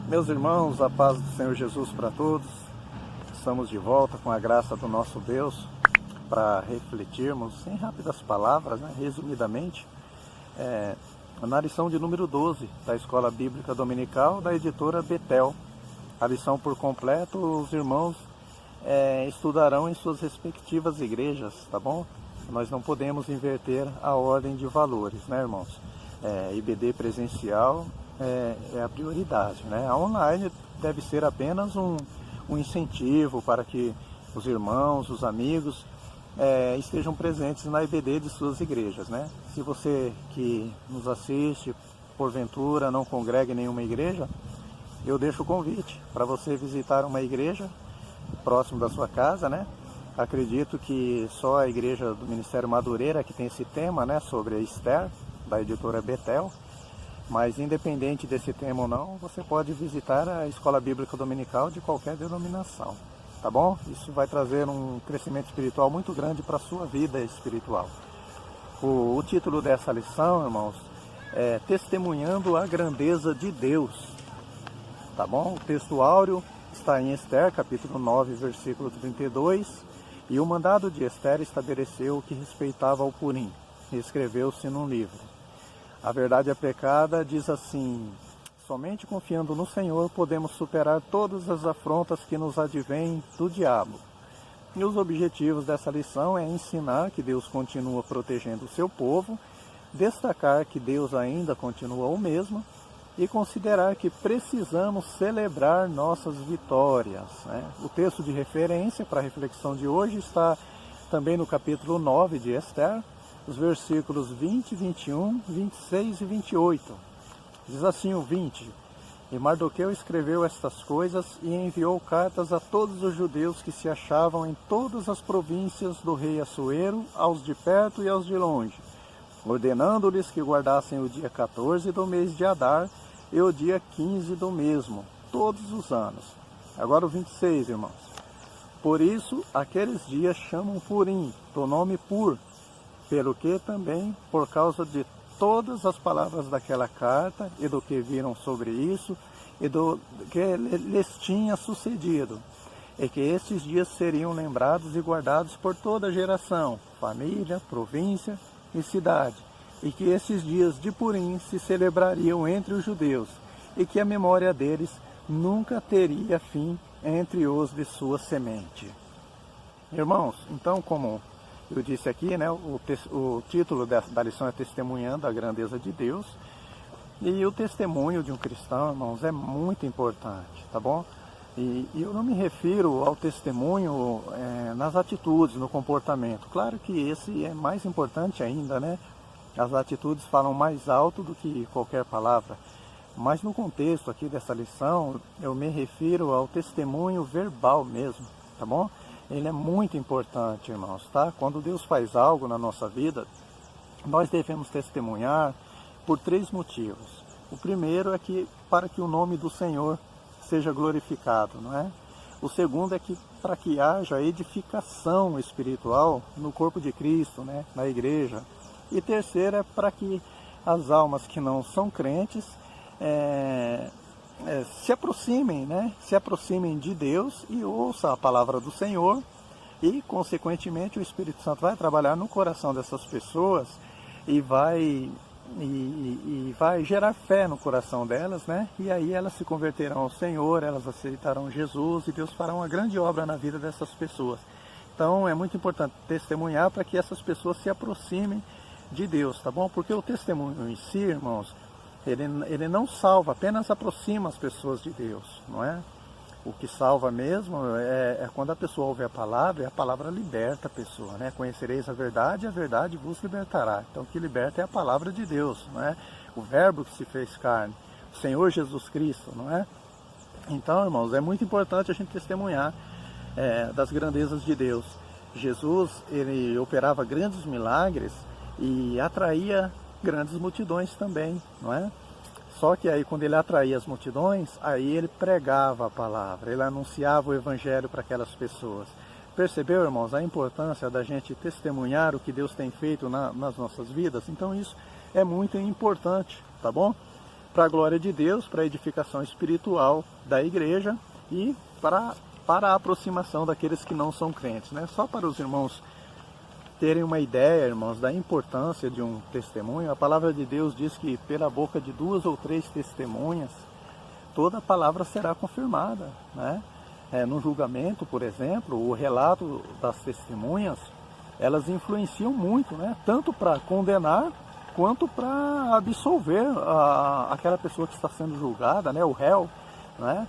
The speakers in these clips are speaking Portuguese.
Meus irmãos, a paz do Senhor Jesus para todos. Estamos de volta com a graça do nosso Deus para refletirmos em rápidas palavras, resumidamente, na lição de número 12 da Escola Bíblica Dominical da editora Betel. A lição por completo os irmãos estudarão em suas respectivas igrejas, tá bom? Nós não podemos inverter a ordem de valores, né, irmãos? IBD presencial é a prioridade, né? A online deve ser apenas um incentivo para que os irmãos, os amigos estejam presentes na IBD de suas igrejas, né? Se você que nos assiste, porventura, não congrega em nenhuma igreja, eu deixo o convite para você visitar uma igreja próximo da sua casa, né? Acredito que só a igreja do Ministério Madureira que tem esse tema, né, sobre a Esther, da editora Betel. Mas independente desse tema ou não, você pode visitar a Escola Bíblica Dominical de qualquer denominação, tá bom? Isso vai trazer um crescimento espiritual muito grande para a sua vida espiritual. O título dessa lição, irmãos, é Testemunhando a Grandeza de Deus, tá bom? O texto áureo está em Esther, capítulo 9, versículo 32, e o mandado de Esther estabeleceu o que respeitava ao Purim, e escreveu-se num livro. A verdade aplicada diz assim: somente confiando no Senhor podemos superar todas as afrontas que nos advêm do diabo. E os objetivos dessa lição é ensinar que Deus continua protegendo o seu povo, destacar que Deus ainda continua o mesmo e considerar que precisamos celebrar nossas vitórias, né? O texto de referência para a reflexão de hoje está também no capítulo 9 de Esther, os versículos 20, 21, 26 e 28. Diz assim o 20: E Mardoqueu escreveu estas coisas e enviou cartas a todos os judeus que se achavam em todas as províncias do rei Assuero, aos de perto e aos de longe, ordenando-lhes que guardassem o dia 14 do mês de Adar e o dia 15 do mesmo, todos os anos. Agora o 26, irmãos. Por isso, aqueles dias chamam Purim, do nome Pur, pelo que também, por causa de todas as palavras daquela carta e do que viram sobre isso e do que lhes tinha sucedido, e que estes dias seriam lembrados e guardados por toda geração, família, província e cidade, e que esses dias de Purim se celebrariam entre os judeus, e que a memória deles nunca teria fim entre os de sua semente. Irmãos, então, como eu disse aqui, né, o título da lição é Testemunhando a Grandeza de Deus. E o testemunho de um cristão, irmãos, é muito importante, tá bom? E eu não me refiro ao testemunho nas atitudes, no comportamento. Claro que esse é mais importante ainda, né? As atitudes falam mais alto do que qualquer palavra. Mas no contexto aqui dessa lição, eu me refiro ao testemunho verbal mesmo, tá bom? Ele é muito importante, irmãos, tá? Quando Deus faz algo na nossa vida, nós devemos testemunhar por 3 motivos. O primeiro é que para que o nome do Senhor seja glorificado, não é? O segundo é que para que haja edificação espiritual no corpo de Cristo, né? Na igreja. E terceiro é para que as almas que não são crentes se aproximem, né? Se aproximem de Deus e ouçam a palavra do Senhor, e consequentemente o Espírito Santo vai trabalhar no coração dessas pessoas e vai gerar fé no coração delas, né? E aí elas se converterão ao Senhor, elas aceitarão Jesus e Deus fará uma grande obra na vida dessas pessoas. Então é muito importante testemunhar para que essas pessoas se aproximem de Deus, tá bom? Porque o testemunho em si, irmãos, ele não salva, apenas aproxima as pessoas de Deus, não é? O que salva mesmo é quando a pessoa ouve a palavra, e a palavra liberta a pessoa, né? Conhecereis a verdade vos libertará. Então o que liberta é a palavra de Deus, não é? O verbo que se fez carne, o Senhor Jesus Cristo, não é? Então, irmãos, é muito importante a gente testemunhar das grandezas de Deus. Jesus, ele operava grandes milagres e atraía grandes multidões também, não é? Só que aí quando ele atraía as multidões, aí ele pregava a palavra, ele anunciava o evangelho para aquelas pessoas. Percebeu, irmãos, a importância da gente testemunhar o que Deus tem feito nas nossas vidas? Então isso é muito importante, tá bom? para a glória de Deus, para a edificação espiritual da igreja e para a aproximação daqueles que não são crentes, né? Só para os irmãos terem uma ideia, irmãos, da importância de um testemunho, a palavra de Deus diz que pela boca de 2 ou 3 testemunhas, toda a palavra será confirmada, né? No julgamento, por exemplo, o relato das testemunhas, elas influenciam muito, né? Tanto para condenar, quanto para absolver aquela pessoa que está sendo julgada, né? O réu, né?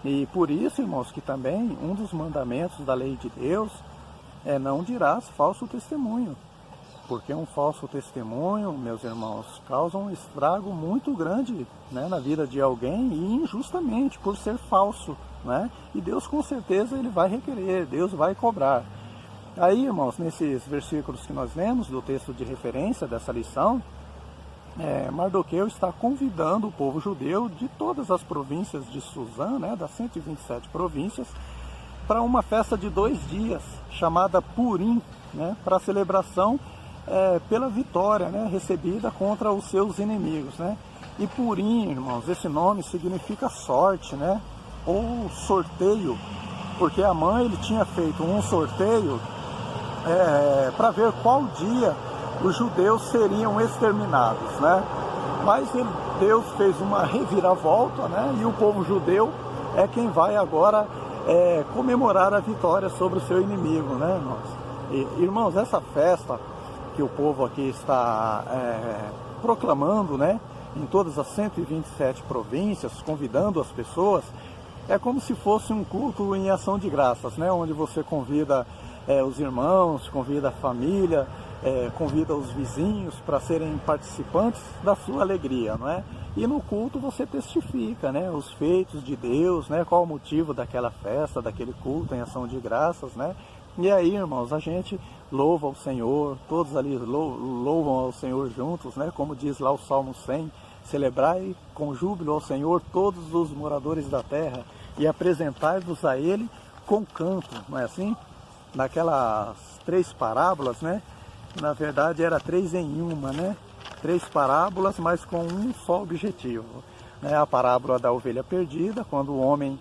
E por isso, irmãos, que também um dos mandamentos da lei de Deus é não dirás falso testemunho, porque um falso testemunho, meus irmãos, causa um estrago muito grande, né, na vida de alguém e injustamente por ser falso, né? E Deus com certeza ele vai requerer, Deus vai cobrar. Aí, irmãos, nesses versículos que nós lemos do texto de referência dessa lição, Mardoqueu está convidando o povo judeu de todas as províncias de Suzã, né, das 127 províncias, para uma festa de 2 dias, chamada Purim, né, para a celebração pela vitória, né, recebida contra os seus inimigos, né? E Purim, irmãos, esse nome significa sorte, né, ou sorteio, porque Amã ele tinha feito um sorteio para ver qual dia os judeus seriam exterminados, né? Mas Deus fez uma reviravolta, né? E o povo judeu é quem vai agora comemorar a vitória sobre o seu inimigo, né, irmãos? Irmãos, essa festa que o povo aqui está proclamando, né, em todas as 127 províncias, convidando as pessoas, é como se fosse um culto em ação de graças, né, onde você convida os irmãos, convida a família, convida os vizinhos para serem participantes da sua alegria, não é? E no culto você testifica, né, os feitos de Deus, né, qual o motivo daquela festa, daquele culto em ação de graças, né? E aí, irmãos, a gente louva ao Senhor, todos ali louvam ao Senhor juntos, né? Como diz lá o Salmo 100, celebrai com júbilo ao Senhor todos os moradores da terra e apresentai-vos a Ele com canto, não é assim? Naquelas 3 parábolas, né? Na verdade era 3 em uma, né? 3 parábolas, mas com um só objetivo, né? A parábola da ovelha perdida, quando o homem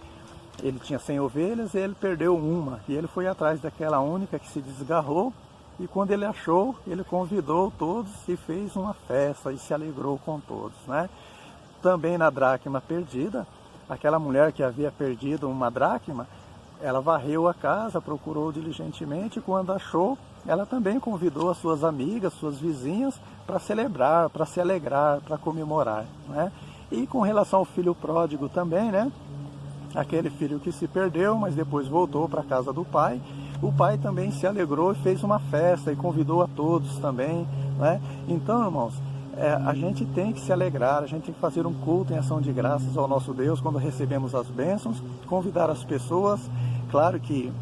ele tinha 100 ovelhas e ele perdeu uma, e ele foi atrás daquela única que se desgarrou, e quando ele achou, ele convidou todos e fez uma festa e se alegrou com todos, né? Também na dracma perdida, aquela mulher que havia perdido uma dracma, ela varreu a casa, procurou diligentemente, e quando achou, ela também convidou as suas amigas, suas vizinhas, para celebrar, para se alegrar, para comemorar, né? E com relação ao filho pródigo também, né? Aquele filho que se perdeu, mas depois voltou para a casa do pai, o pai também se alegrou e fez uma festa e convidou a todos também, né? Então, irmãos, a gente tem que se alegrar, a gente tem que fazer um culto em ação de graças ao nosso Deus quando recebemos as bênçãos, convidar as pessoas. Claro que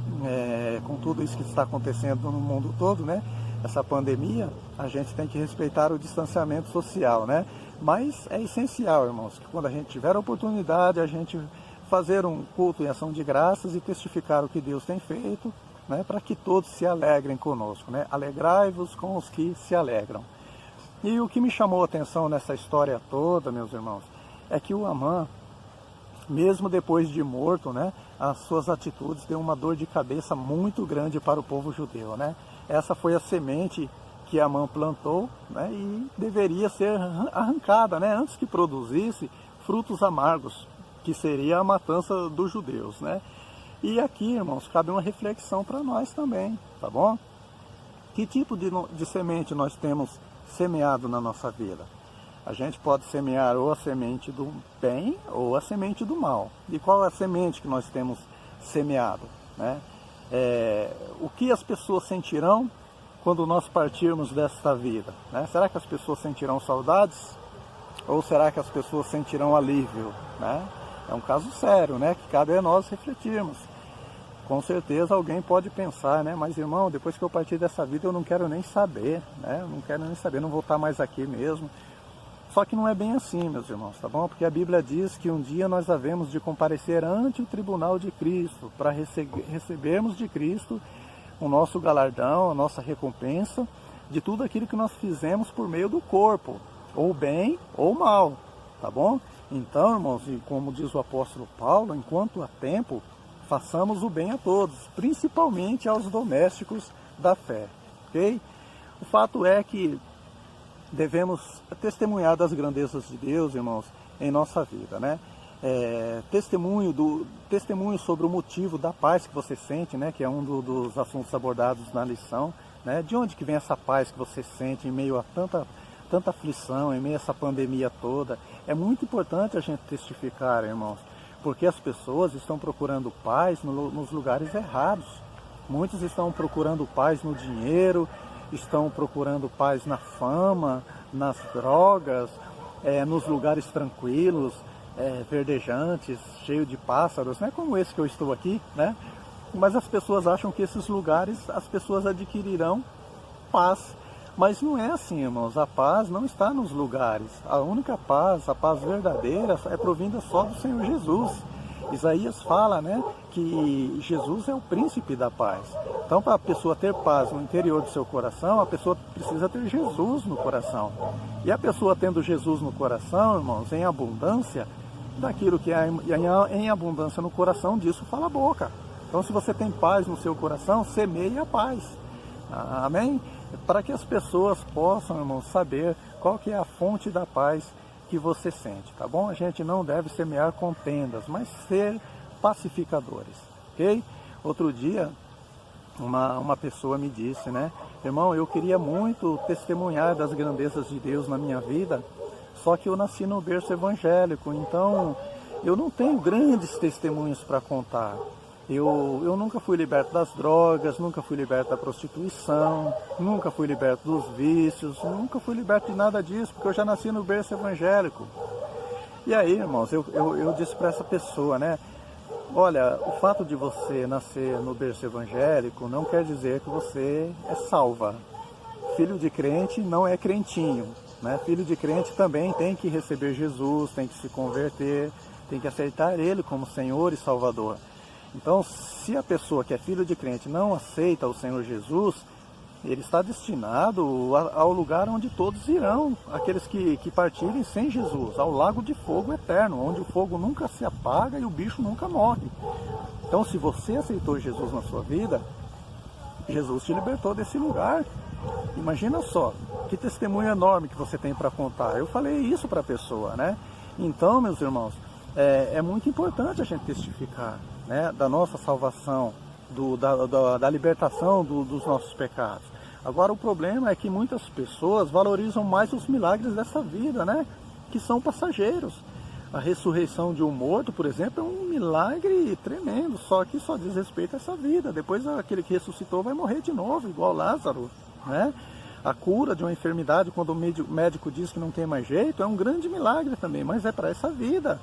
com tudo isso que está acontecendo no mundo todo, né, essa pandemia, a gente tem que respeitar o distanciamento social, né? Mas é essencial, irmãos, que quando a gente tiver a oportunidade, a gente fazer um culto em ação de graças e testificar o que Deus tem feito, né, para que todos se alegrem conosco, né? Alegrai-vos com os que se alegram. E o que me chamou a atenção nessa história toda, meus irmãos, é que o Amã, mesmo depois de morto, né, as suas atitudes deu uma dor de cabeça muito grande para o povo judeu, né? Essa foi a semente que Amã plantou, né, e deveria ser arrancada, né, antes que produzisse frutos amargos, que seria a matança dos judeus, né? E aqui, irmãos, cabe uma reflexão para nós também, tá bom? Que tipo de semente nós temos semeado na nossa vida? A gente pode semear ou a semente do bem ou a semente do mal. E qual é a semente que nós temos semeado, né? O que as pessoas sentirão quando nós partirmos desta vida, né? Será que as pessoas sentirão saudades? Ou será que as pessoas sentirão alívio, né? É um caso sério, né? Que cabe a nós refletirmos. Com certeza alguém pode pensar, né? Mas, irmão, depois que eu partir dessa vida eu não quero nem saber, né? Eu não quero nem saber, não vou estar mais aqui mesmo. Só que não é bem assim, meus irmãos, tá bom? Porque a Bíblia diz que um dia nós havemos de comparecer ante o tribunal de Cristo, para recebermos de Cristo o nosso galardão, a nossa recompensa de tudo aquilo que nós fizemos por meio do corpo, ou bem ou mal, tá bom? Então, irmãos, e como diz o apóstolo Paulo, enquanto há tempo, façamos o bem a todos, principalmente aos domésticos da fé, ok? O fato é que devemos testemunhar das grandezas de Deus, irmãos, em nossa vida, né? Testemunho sobre o motivo da paz que você sente, né? Que é um dos assuntos abordados na lição, né? De onde que vem essa paz que você sente em meio a tanta aflição, em meio a essa pandemia toda? É muito importante a gente testificar, irmãos, porque as pessoas estão procurando paz nos lugares errados. Muitos estão procurando paz no dinheiro, estão procurando paz na fama, nas drogas, nos lugares tranquilos, verdejantes, cheios de pássaros, né? Como esse que eu estou aqui, né? Mas as pessoas acham que esses lugares as pessoas adquirirão paz. Mas não é assim, irmãos. A paz não está nos lugares. A única paz, a paz verdadeira, é provinda só do Senhor Jesus. Isaías fala, né, que Jesus é o príncipe da paz. Então, para a pessoa ter paz no interior do seu coração, a pessoa precisa ter Jesus no coração. E a pessoa tendo Jesus no coração, irmãos, em abundância, daquilo que é em abundância no coração, disso fala a boca. Então, se você tem paz no seu coração, semeie a paz. Amém? Para que as pessoas possam, irmãos, saber qual que é a fonte da paz que você sente, tá bom? A gente não deve semear contendas, mas ser pacificadores, ok? Outro dia, uma pessoa me disse, né? Irmão, eu queria muito testemunhar das grandezas de Deus na minha vida, só que eu nasci no berço evangélico, então eu não tenho grandes testemunhos para contar. Eu nunca fui liberto das drogas, nunca fui liberto da prostituição, nunca fui liberto dos vícios, nunca fui liberto de nada disso, porque eu já nasci no berço evangélico. E aí, irmãos, eu disse para essa pessoa, né? Olha, o fato de você nascer no berço evangélico não quer dizer que você é salva. Filho de crente não é crentinho, né? Filho de crente também tem que receber Jesus, tem que se converter, tem que aceitar Ele como Senhor e Salvador. Então, se a pessoa que é filho de crente não aceita o Senhor Jesus, ele está destinado ao lugar onde todos irão, aqueles que partirem sem Jesus, ao lago de fogo eterno, onde o fogo nunca se apaga e o bicho nunca morre. Então, se você aceitou Jesus na sua vida, Jesus te libertou desse lugar. Imagina só, que testemunho enorme que você tem para contar. Eu falei isso para a pessoa, né? Então, meus irmãos, é muito importante a gente testificar, né, da nossa salvação, da libertação dos nossos pecados. Agora, o problema é que muitas pessoas valorizam mais os milagres dessa vida, né, que são passageiros. A ressurreição de um morto, por exemplo, é um milagre tremendo, só que só diz respeito a essa vida. Depois, aquele que ressuscitou vai morrer de novo, igual Lázaro, né? A cura de uma enfermidade, quando o médico diz que não tem mais jeito, é um grande milagre também, mas é para essa vida.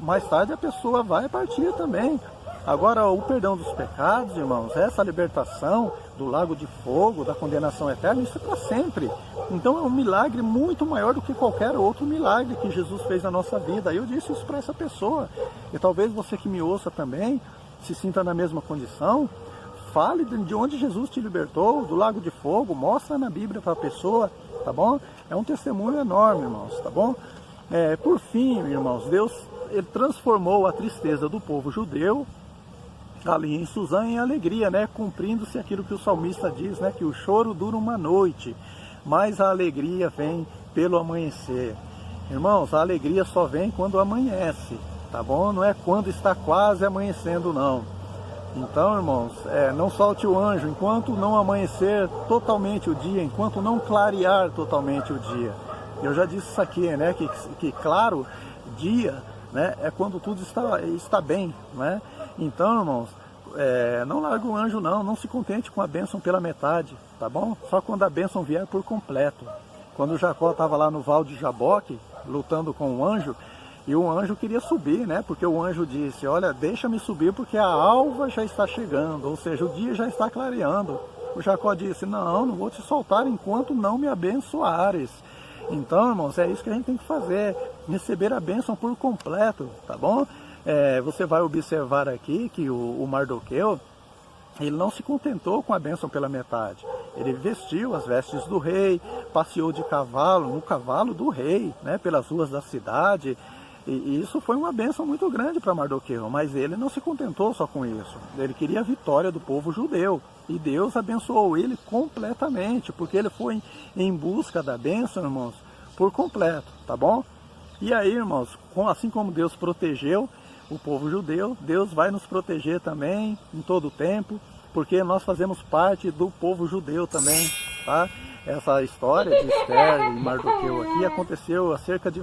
Mais tarde a pessoa vai partir também. Agora, o perdão dos pecados, irmãos, essa libertação do lago de fogo, da condenação eterna, isso é para sempre. Então é um milagre muito maior do que qualquer outro milagre que Jesus fez na nossa vida. Eu disse isso para essa pessoa. E talvez você que me ouça também se sinta na mesma condição. Fale de onde Jesus te libertou, do lago de fogo, mostra na Bíblia para a pessoa, tá bom? É um testemunho enorme, irmãos, tá bom? Por fim, irmãos, Deus ele transformou a tristeza do povo judeu ali em Suzã em alegria, né? Cumprindo-se aquilo que o salmista diz, né? Que o choro dura uma noite, mas a alegria vem pelo amanhecer. Irmãos, a alegria só vem quando amanhece, tá bom? Não é quando está quase amanhecendo, não. Então, irmãos, não solte o anjo enquanto não amanhecer totalmente o dia, enquanto não clarear totalmente o dia. Eu já disse isso aqui, né? Que claro, dia, né? É quando tudo está bem, né? Então, irmãos, não larga o anjo não se contente com a bênção pela metade, tá bom? Só quando a bênção vier por completo. Quando Jacó estava lá no Val de Jaboque, lutando com o anjo, e o anjo queria subir, né? Porque o anjo disse, olha, deixa-me subir porque a alva já está chegando, ou seja, o dia já está clareando. O Jacó disse, não vou te soltar enquanto não me abençoares. Então, irmãos, é isso que a gente tem que fazer, receber a bênção por completo, tá bom? Você vai observar aqui que o Mardoqueu, ele não se contentou com a bênção pela metade. Ele vestiu as vestes do rei, passeou de cavalo, no cavalo do rei, né, pelas ruas da cidade. E isso foi uma bênção muito grande para Mardoqueu, mas ele não se contentou só com isso. Ele queria a vitória do povo judeu. E Deus abençoou ele completamente, porque ele foi em busca da bênção, irmãos, por completo, tá bom? E aí, irmãos, assim como Deus protegeu o povo judeu, Deus vai nos proteger também em todo o tempo, porque nós fazemos parte do povo judeu também, tá? Essa história de Esther e Mardoqueu aqui aconteceu há cerca de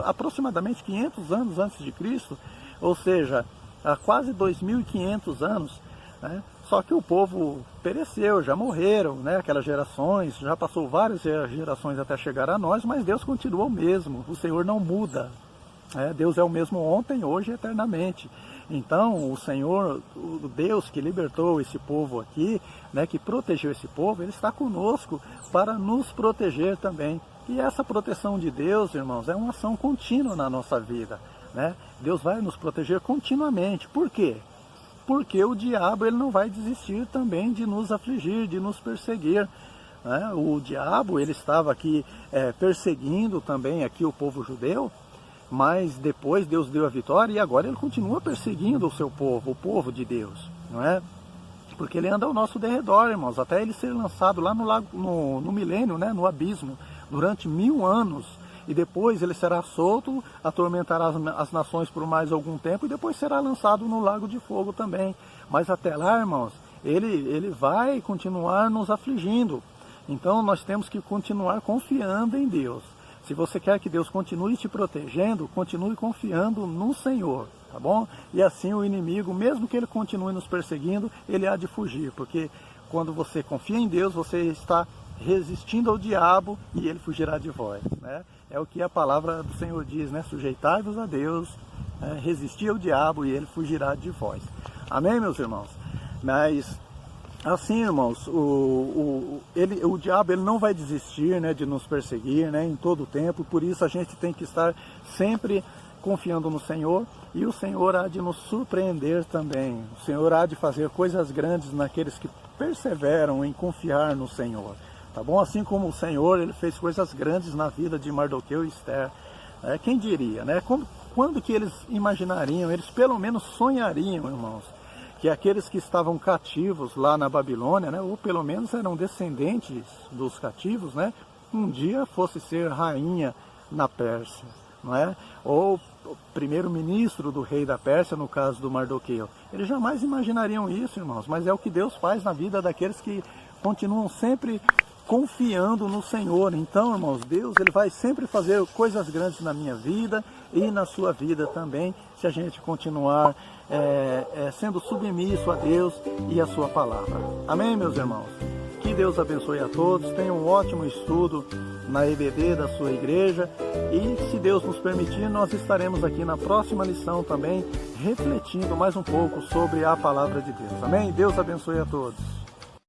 aproximadamente 500 anos antes de Cristo, ou seja, há quase 2.500 anos, né? Só que o povo pereceu, já morreram, né? Aquelas gerações, já passou várias gerações até chegar a nós, mas Deus continua o mesmo, o Senhor não muda. Deus é o mesmo ontem, hoje e eternamente. Então o Senhor, o Deus que libertou esse povo aqui, né, que protegeu esse povo, Ele está conosco para nos proteger também. E essa proteção de Deus, irmãos, é uma ação contínua na nossa vida, né? Deus vai nos proteger continuamente. Por quê? Porque o diabo ele não vai desistir também de nos afligir, de nos perseguir, né? O diabo ele estava aqui perseguindo também aqui o povo judeu, mas depois Deus deu a vitória e agora ele continua perseguindo o seu povo, o povo de Deus, não é? Porque ele anda ao nosso derredor, irmãos, até ele ser lançado lá no milênio, né, no abismo, durante 1000 anos. E depois ele será solto, atormentará as nações por mais algum tempo e depois será lançado no lago de fogo também. Mas até lá, irmãos, ele vai continuar nos afligindo. Então nós temos que continuar confiando em Deus. Se você quer que Deus continue te protegendo, continue confiando no Senhor, tá bom? E assim o inimigo, mesmo que ele continue nos perseguindo, ele há de fugir, porque quando você confia em Deus, você está resistindo ao diabo e ele fugirá de vós, né? É o que a palavra do Senhor diz, né? Sujeitai-vos a Deus, né? Resisti ao diabo e ele fugirá de vós. Amém, meus irmãos? Mas assim, irmãos, o diabo ele não vai desistir, né, de nos perseguir, né, em todo o tempo. Por isso a gente tem que estar sempre confiando no Senhor, e o Senhor há de nos surpreender também. O Senhor há de fazer coisas grandes naqueles que perseveram em confiar no Senhor, tá bom? Assim como o Senhor ele fez coisas grandes na vida de Mardoqueu e Esther. Quem diria, né? Quando que eles imaginariam, eles pelo menos sonhariam, irmãos, que aqueles que estavam cativos lá na Babilônia, né, ou pelo menos eram descendentes dos cativos, né, um dia fosse ser rainha na Pérsia, não é? Ou primeiro-ministro do rei da Pérsia, no caso do Mardoqueu. Eles jamais imaginariam isso, irmãos, mas é o que Deus faz na vida daqueles que continuam sempre confiando no Senhor. Então, irmãos, Deus ele vai sempre fazer coisas grandes na minha vida e na sua vida também, se a gente continuar sendo submisso a Deus e a sua palavra. Amém, meus irmãos? Que Deus abençoe a todos, tenham um ótimo estudo na EBD da sua igreja e, se Deus nos permitir, nós estaremos aqui na próxima lição também, refletindo mais um pouco sobre a palavra de Deus. Amém? Deus abençoe a todos.